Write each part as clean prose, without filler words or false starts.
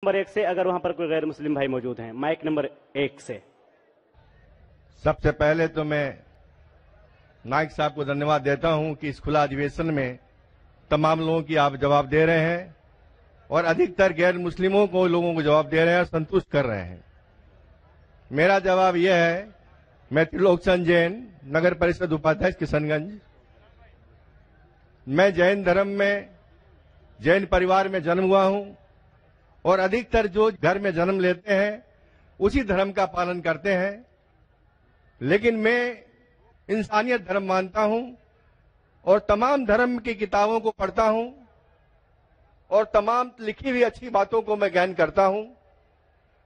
Number 1 سے اگر وہاں پر کوئی غیر مسلم بھائی موجود ہیں، مائک نمبر 1 سے. سب سے پہلے تو میں نائک صاحب کو دھنیواد دیتا ہوں کہ اس کھلا ادھیویشن میں تمام لوگوں کی آپ جواب دے رہے ہیں اور ادھکتر غیر مسلموں کو لوگوں کو جواب دے رہے ہیں اور سنتوشٹ کر رہے ہیں. میرا جواب یہ ہے، میں ترلوک چند جین، نگر پریشد اپادھیش کشن گنج. میں جین دھرم میں جین پریوار میں جنم ہوا ہوں اور ادھکتر جو گھر میں جنم لیتے ہیں اسی دھرم کا پالن کرتے ہیں. لیکن میں انسانیت دھرم مانتا ہوں اور تمام دھرم کی کتابوں کو پڑھتا ہوں اور تمام لکھی ہوئی اچھی باتوں کو میں گہن کرتا ہوں.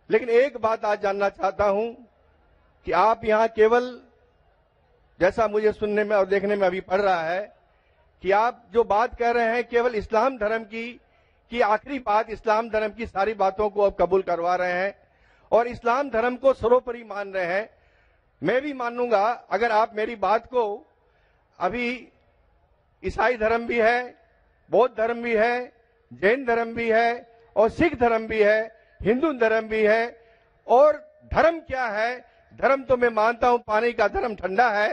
لیکن ایک بات آج جاننا چاہتا ہوں کہ آپ یہاں کیول، جیسا مجھے سننے میں اور دیکھنے میں ابھی پڑ رہا ہے، کہ آپ جو بات کہہ رہے ہیں کیول اسلام دھرم کی آخری بات، اسلام دھرم کی ساری باتوں کو آپ قبول کروا رہے ہیں اور اسلام دھرم کو سروپری مان رہے ہیں. میں بھی مانوں گا اگر آپ میری بات کو، ابھی عیسائی دھرم بھی ہے، بودھ دھرم بھی ہے، جین دھرم بھی ہے اور سکھ دھرم بھی ہے، ہندو دھرم بھی ہے. اور دھرم کیا ہے؟ دھرم تو میں مانتا ہوں پانی کا دھرم ٹھنڈا ہے،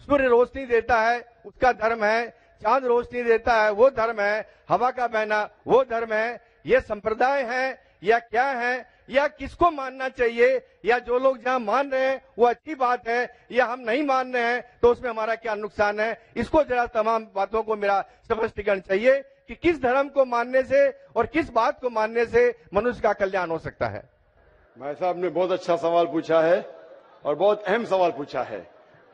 سورج روشنی دیتا ہے اس کا دھرم ہے، چاند روشنی دیتا ہے وہ دھرم ہے، ہوا کا بہنا وہ دھرم ہے. یہ سمپردائے ہیں یا کیا ہے، یا کس کو ماننا چاہیے، یا جو لوگ جہاں مان رہے ہیں وہ اچھی بات ہے، یا ہم نہیں مان رہے ہیں تو اس میں ہمارا کیا نقصان ہے؟ اس کو ذرا تمام باتوں کو میرا سپشٹیکرن چاہیے کہ کس دھرم کو ماننے سے اور کس بات کو ماننے سے منوش کا کلیان ہو سکتا ہے. بھائی صاحب نے بہت اچھا سوال پوچھا ہے اور بہت اہم سوال پوچھا ہے.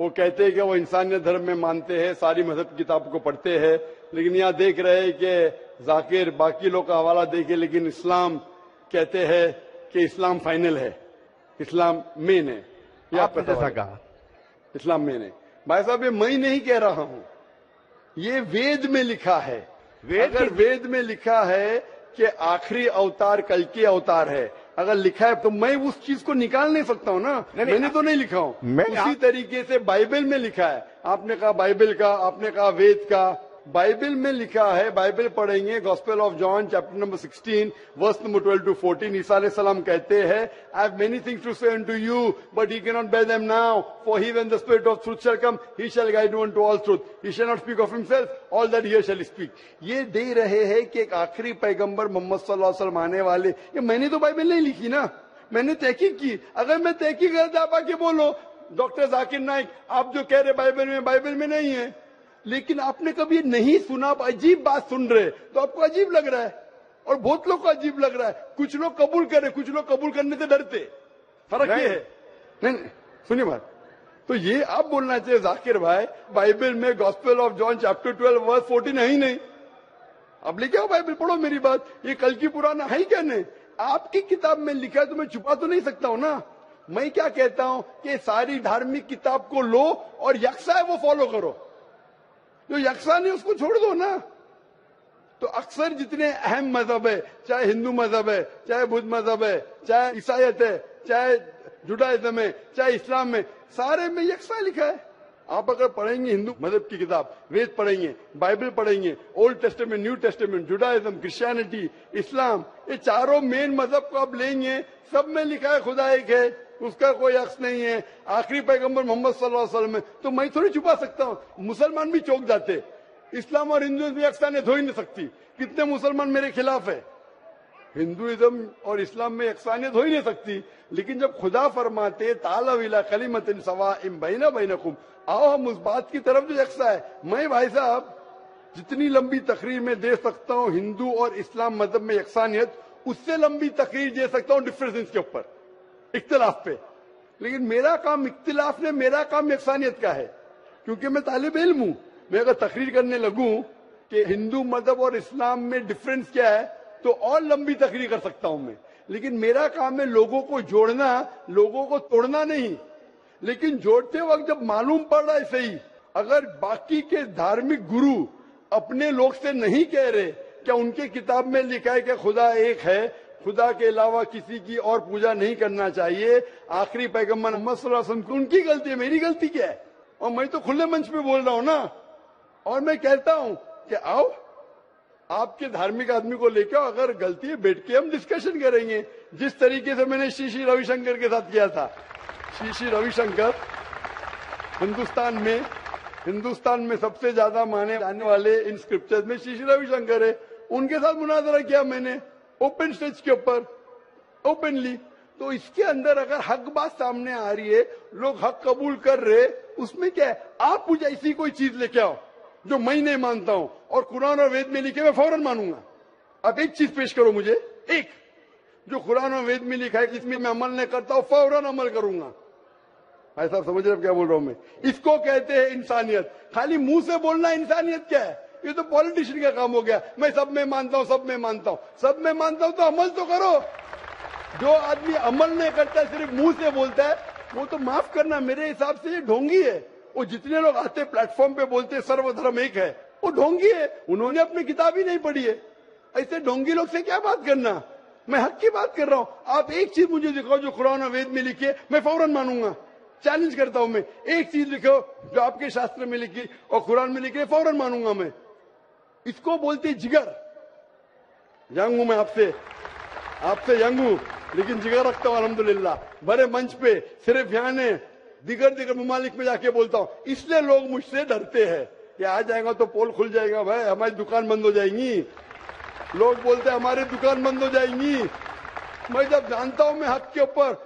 وہ کہتے ہیں کہ وہ انسانیت دھرم میں مانتے ہیں، ساری مذہب کتاب کو پڑھتے ہیں، لیکن یہاں دیکھ رہے ہیں کہ ذاکر باقی لوگ کا حوالہ دے کے، لیکن اسلام کہتے ہیں کہ اسلام فائنل ہے، اسلام مین ہے. یہ آپ نے جیسا کہا اسلام مین ہے. بھائی صاحب یہ میں نہیں کہہ رہا ہوں، یہ وید میں لکھا ہے. اگر وید میں لکھا ہے کہ آخری اوتار کل کی اوتار ہے، اگر لکھا ہے تو میں اس چیز کو نکال نہیں سکتا ہوں نا. میں نے تو نہیں لکھا ہوں. اسی طریقے سے بائبل میں لکھا ہے. آپ نے کہا بائبل کا، آپ نے کہا وید کا. بائبل میں لکھا ہے، بائبل پڑھیں گے، gospel of John chapter number 16 verse number 12 to 14. عیسیٰ علیہ السلام کہتے ہیں I have many things to say unto you but ye cannot bear them now, for he when the spirit of truth shall come he shall guide you unto all truth. He shall not speak of himself, all that he shall speak. یہ دے رہے ہیں کہ ایک آخری پیغمبر محمد صلی اللہ علیہ وسلم آنے والے. یہ میں نے تو بائبل نہیں لکھی نا، میں نے تحقیق کی. اگر میں تحقیق کرتا آپ آ کے بولو ڈاکٹر ذاکر نائک آپ جو کہہ رہے بائبل میں نہیں ہے، لیکن آپ نے کبھی نہیں سنا، آپ عجیب بات سن رہے تو آپ کو عجیب لگ رہا ہے اور بہت لوگ کو عجیب لگ رہا ہے. کچھ لوگ قبول کرے، کچھ لوگ قبول کرنے سے ڈرتے. فرق یہ ہے. نہیں سنیے بات، تو یہ آپ بولنا چاہیے ذاکر بھائی بائبل میں گاسپل آف جان چیپٹر 12 ورس 14 ہے ہی نہیں. اب لے کے آؤ بائبل پڑھو. میری بات یہ کل کی پرانا ہے ہی کیا نہیں؟ آپ کی کتاب میں لکھا ہے تو میں چھپا تو نہیں سکتا ہوں نا. میں کیا کہتا ہوں کہ ساری دھارمک کتاب کو لو اور یکساں ہے وہ فالو کرو، جو یکساں نہیں اس کو چھوڑ دو نا. تو اکثر جتنے اہم مذہب ہے، چاہے ہندو مذہب ہے، چاہے بدھ مذہب ہے، چاہے عیسائیت ہے، چاہے جوڈائزم ہے، چاہے اسلام میں، سارے میں یکساں لکھا ہے. آپ اگر پڑھیں گے ہندو مذہب کی کتاب، وید پڑھیں گے، بائبل پڑھیں گے، old testament, new testament, Judaism, Christianity, اسلام، یہ چاروں مین مذہب کو آپ لیں گے، سب میں لکھا ہے خدا ایک ہے، اس کا کوئی عکس نہیں ہے، آخری پیغمبر محمد صلی اللہ علیہ وسلم ہے. تو میں تھوڑی چھپا سکتا ہوں. مسلمان بھی چوک جاتے. اسلام اور ہندوازم بھی یکسانیت ہو ہی نہیں سکتی. کتنے مسلمان میرے خلاف ہے. ہندوازم اور اسلام میں یکسانیت ہو ہی نہیں سکتی. لیکن جب خدا فرماتے تعالوا الی کلمۃ سواء بیننا بینکم، آؤ ہم اس بات کی طرف جو یکساں ہے. میں بھائی صاحب جتنی لمبی تقریر میں دے سکتا ہوں ہندو اور اسلام مذہب میں یکسانیت، اس سے لمبی تقریر دے سکتا ہوں ڈفرینس کے اوپر، اختلاف پہ. لیکن میرا کام اختلاف نے، میرا کام یکسانیت کا ہے، کیونکہ میں طالب علم ہوں. میں اگر تقریر کرنے لگوں کہ ہندو مذہب اور اسلام میں ڈفرینس کیا ہے تو اور لمبی تقریر کر سکتا ہوں میں. لیکن میرا کام ہے لوگوں کو جوڑنا، لوگوں کو توڑنا نہیں. لیکن جوڑتے وقت جب معلوم پڑ رہا ہے صحیح، اگر باقی کے دھارمک گرو اپنے لوگ سے نہیں کہہ رہے کیا ان کی کتاب میں لکھا ہے کہ خدا ایک ہے، خدا کے علاوہ کسی کی اور پوجا نہیں کرنا چاہیے، آخری پیغمبر محمد صلی اللہ علیہ وسلم کی، ان کی غلطی ہے، میری غلطی کیا ہے؟ اور میں تو کھلے منچ پہ بول رہا ہوں نا. اور میں کہتا ہوں کہ آؤ آپ کے دھارمک آدمی کو لے کے اگر غلطی ہے بیٹھ کے ہم ڈسکشن کریں گے, جس طریقے سے میں نے شری روی شنکر کے ساتھ کیا تھا. شری روی شنکر ہندوستان میں سب سے زیادہ مانے جانے والے ان اسکرپچرز میں شری روی شنکر ہے. ان کے ساتھ مناظرہ کیا میں نے اوپن اسٹیج کے اوپر, اوپنلی. تو اس کے اندر اگر حق بات سامنے آ رہی ہے, لوگ حق قبول کر رہے, اس میں کیا ہے؟ آپ مجھے ایسی کوئی چیز لے کے آؤ جو میں نہیں مانتا ہوں اور قرآن اور وید میں لکھے میں فوراً مانوں گا. آپ ایک چیز پیش کرو مجھے, ایک جو قرآن اور وید میں لکھا ہے کہ اس میں عمل نہیں کرتا ہوں, فوراً عمل کروں گا. بھائی صاحب سمجھ رہے کیا بول رہا ہوں میں؟ اس کو کہتے ہیں انسانیت. خالی منہ سے بولنا انسانیت کیا ہے؟ یہ تو پالیٹیشین کا کام ہو گیا. میں سب میں مانتا ہوں, سب میں مانتا ہوں, سب میں مانتا ہوں, تو عمل تو کرو. جو آدمی عمل نہیں کرتا ہے, صرف منہ سے بولتا ہے, وہ تو معاف کرنا میرے حساب سے یہ ڈھونگی ہے. وہ جتنے لوگ آتے پلیٹ فارم پہ بولتے سرو دھرم ایک ہے, وہ ڈھونگی ہے. انہوں نے اپنی کتاب ہی نہیں پڑھی ہے. ایسے ڈھونگی لوگ سے کیا بات کرنا؟ میں حق کی بات کر رہا ہوں. آپ ایک چیز مجھے دکھاؤ جو قرآن اور وید میں لکھی ہے, میں فوراً مانوں گا. چیلنج کرتا ہوں میں, ایک چیز لکھو جو آپ کے شاستر میں لکھی اور قرآن میں لکھی ہے, فوراً مانوں گا میں. اس کو بولتے جگر. ینگ ہوں میں آپ سے ینگ ہوں, لیکن جگر رکھتا ہوں الحمدللہ. بڑے منچ پہ صرف یہاں نے دیگر ممالک میں جا کے بولتا ہوں. اس لیے لوگ مجھ سے ڈرتے ہیں. یہ آ جائے گا تو پول کھل جائے گا, بھائی ہماری دکان بند ہو جائیں گی. لوگ بولتے ہیں ہماری دکان بند ہو جائیں گی. میں جب جانتا ہوں میں حق کے اوپر,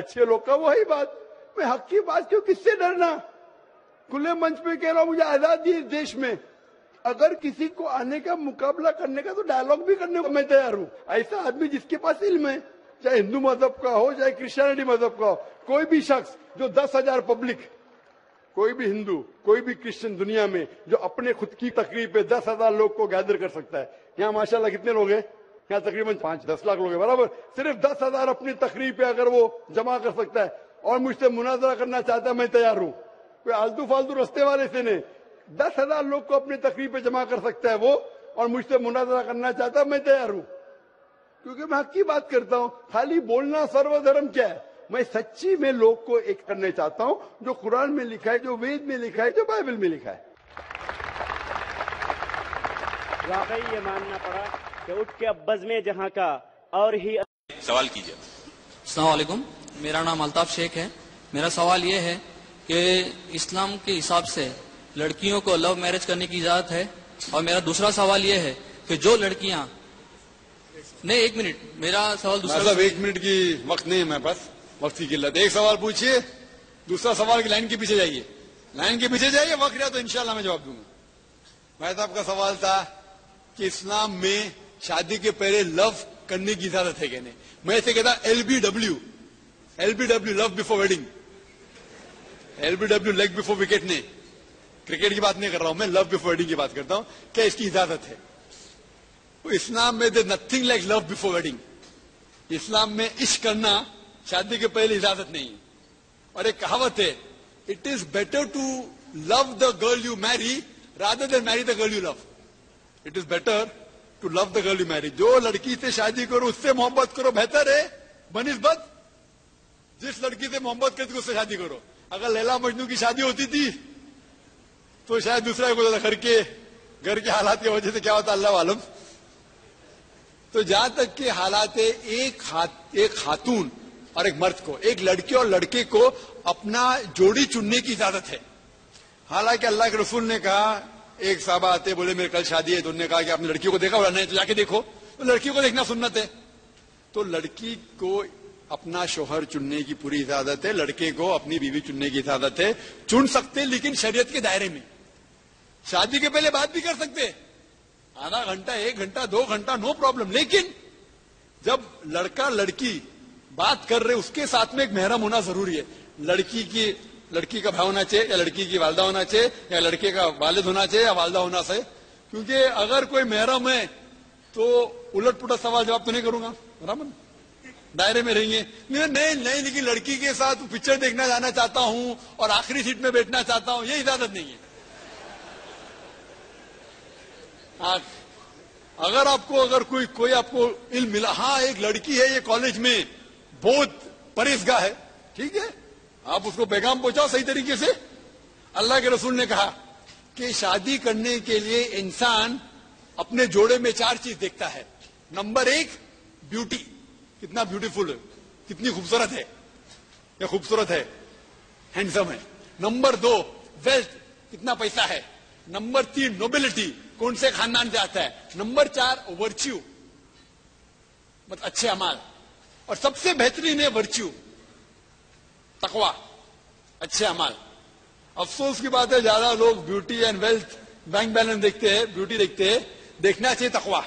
اچھے لوگ کا, وہی بات. میں حق کی بات کیوں, کس سے ڈرنا؟ کھلے منچ پہ کہہ رہا ہوں مجھے آزادی ہے اس دیش میں. اگر کسی کو آنے کا مقابلہ کرنے کا تو ڈائلاگ بھی کرنے کو میں تیار ہوں. ایسا آدمی جس کے پاس علم ہے, چاہے ہندو مذہب کا ہو چاہے کرسچینٹی مذہب کا ہو, کوئی بھی شخص جو 10,000 پبلک, کوئی بھی ہندو کوئی بھی کرسچن دنیا میں جو اپنے خود کی تقریب پہ 10,000 لوگ کو گیدر کر سکتا ہے. یہاں ماشاءاللہ کتنے لوگ ہیں؟ یہاں تقریباً 5-10 لاکھ لوگ ہیں برابر. صرف 10,000 اپنی تقریب پہ اگر وہ جمع کر سکتا ہے اور مجھ سے مناظرہ کرنا چاہتا ہے, میں تیار ہوں. کوئی آلتو فالتو رستے والے سے نہیں, 10,000 لوگ کو اپنی تقریب پہ جمع کر سکتا ہے وہ, اور مجھ سے مناظرہ کرنا چاہتا ہے, میں تیار ہوں. کیونکہ میں حق کی بات کرتا ہوں. خالی بولنا سرو دھرم کیا ہے؟ میں سچی میں لوگ کو ایک کرنے چاہتا ہوں, جو قرآن میں لکھا ہے, جو وید میں لکھا ہے, جو بائبل میں لکھا ہے. واقعی یہ ماننا پڑا کہ اٹھ کے اب بزمیں جہاں کا اور ہی. سوال کیجیے. السلام علیکم, میرا نام الطاف شیخ ہے. میرا سوال یہ ہے کہ اسلام کے حساب سے لڑکیوں کو لو میرج کرنے کی اجازت ہے, اور میرا دوسرا سوال یہ ہے کہ جو لڑکیاں نہیں, ایک منٹ, میرا سوال دوسرا. صاحب 1 منٹ کی وقت نہیں ہے میرے پاس, وقت کی قلت. ایک سوال پوچھیے, دوسرا سوال کی لائن کے پیچھے جائیے, لائن کے پیچھے جائیے, وقت رہا تو انشاءاللہ میں جواب دوں گا. بھائی صاحب کا سوال تھا کہ اسلام میں شادی کے پہلے لو کرنے کی اجازت ہے کہ نہیں. میں اسے کہتا LBW, love before wedding. LBW leg before wicket نہیں, کرکٹ کی بات نہیں کر رہا ہوں میں, لو بفور ویڈنگ کی بات کرتا ہوں. کیا اس کی اجازت ہے؟ اسلام میں there nothing like love before wedding. اسلام میں عشق کرنا شادی کے پہلے اجازت نہیں ہے. اور ایک کہاوت ہے, it is better to love the girl you marry rather than marry the girl you love. It is better to love the girl you marry. جو لڑکی سے شادی کرو اس سے محبت کرو, بہتر ہے بنسبت جس لڑکی سے محبت کرتی اس سے شادی کرو. اگر لیلا مجنو کی شادی ہوتی تھی تو شاید دوسرا کوئی گھر کے حالات کی وجہ سے کیا ہوتا اللہ عالم. تو جہاں تک کہ حالات ایک خاتون اور ایک مرد کو, ایک لڑکی اور لڑکے کو اپنا جوڑی چننے کی اجازت ہے. حالانکہ اللہ کے رسول نے کہا, ایک صحابہ آتے بولے میرے کل شادی ہے, تو انہوں نے کہا کہ آپ نے لڑکیوں کو دیکھا ہوا نہیں, تو جا کے دیکھو. تو لڑکیوں کو دیکھنا سنت ہے. تو لڑکی کو اپنا شوہر چننے کی پوری اجازت ہے, لڑکے کو اپنی بیوی چننے کی اجازت ہے. چن سکتے لیکن شریعت کے دائرے میں. شادی کے پہلے بات بھی کر سکتے, آدھا گھنٹہ 1 گھنٹہ 2 گھنٹہ, نو پرابلم. لیکن جب لڑکا لڑکی بات کر رہے اس کے ساتھ میں ایک محرم ہونا ضروری ہے. لڑکی کا بھائی ہونا چاہیے, یا لڑکی کی والدہ ہونا چاہیے, یا لڑکے کا والد ہونا چاہیے, یا والدہ ہونا چاہیے. کیونکہ اگر کوئی محرم ہے تو الٹ پلٹ سوال جواب تو نہیں کروں گا, برابر دائرے میں رہیں گے. نہیں لیکن لڑکی کے ساتھ پکچر دیکھنا جانا چاہتا ہوں اور آخری سیٹ میں بیٹھنا چاہتا ہوں, یہ اجازت نہیں ہے. اگر کوئی آپ کو علم ملا, ہاں ایک لڑکی ہے یہ کالج میں بہت پرہیزگار ہے, ٹھیک ہے, آپ اس کو پیغام پہنچاؤ صحیح طریقے سے. اللہ کے رسول نے کہا کہ شادی کرنے کے لیے انسان اپنے جوڑے میں 4 چیز دیکھتا ہے. نمبر 1 بیوٹی, کتنا بیوٹیفل ہے, کتنی خوبصورت ہے, یہ خوبصورت ہے, ہینڈسم ہے. نمبر 2 ویلتھ, کتنا پیسہ ہے. نمبر 3 نوبلٹی, کون سے خاندان سے آتا ہے. نمبر 4 ورچیو, مطلب اچھے اعمال. اور سب سے بہترین ہے ورچیو, تقوی, اچھے اعمال. افسوس کی بات ہے زیادہ لوگ beauty and wealth, bank balance دیکھتے ہیں, بیوٹی دیکھتے ہیں. دیکھنا چاہیے تقوی.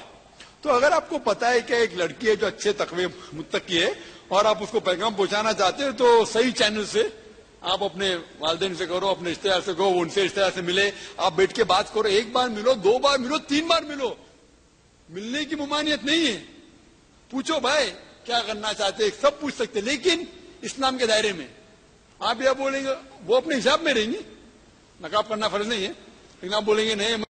تو اگر آپ کو پتا ہے کہ ایک لڑکی ہے جو اچھے تقوی متقی ہے اور آپ اس کو پیغام پہنچانا چاہتے ہیں تو صحیح چینل سے آپ اپنے والدین سے کرو, اپنے رشتے دار سے کہو, ان سے رشتے دار سے ملے, آپ بیٹھ کے بات کرو. 1 بار ملو, 2 بار ملو, 3 بار ملو, ملنے کی ممانعت نہیں ہے. پوچھو بھائی کیا کرنا چاہتے, سب پوچھ سکتے, لیکن اسلام کے دائرے میں. آپ یہ بولیں گے وہ اپنے حساب میں رہیں گے, نقاب کرنا فرض نہیں ہے, لیکن آپ بولیں گے نہیں